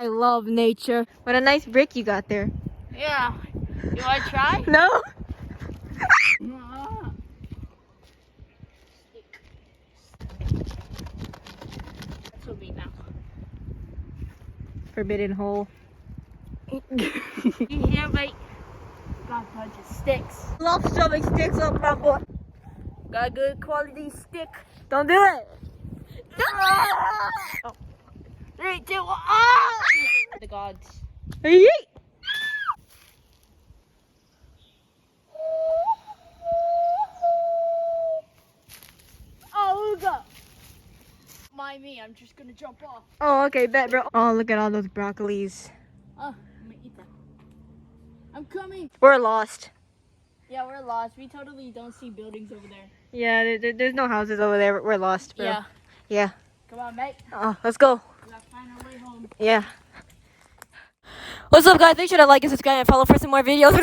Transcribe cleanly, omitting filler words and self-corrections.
I love nature. What a nice brick you got there. Yeah. You want to try? No? That's what we now. Forbidden hole. You hear, mate? Got a bunch of sticks. Love shoving sticks up my butt. Got a good quality stick. Don't do it. Oh. 3, 2, 1. Ah! The gods. Yeet. Oh, God. Mind me, I'm just gonna jump off. Oh, okay, bet, bro. Oh, look at all those broccolis. Oh, I'm gonna eat them. I'm coming. We're lost. Yeah, we're lost. We totally don't see buildings over there. Yeah, there's no houses over there. We're lost, bro. Yeah. Yeah. Come on, mate. Oh, let's go. We gotta find our way home. Yeah. What's up, guys? Make sure to like and subscribe and follow for some more videos.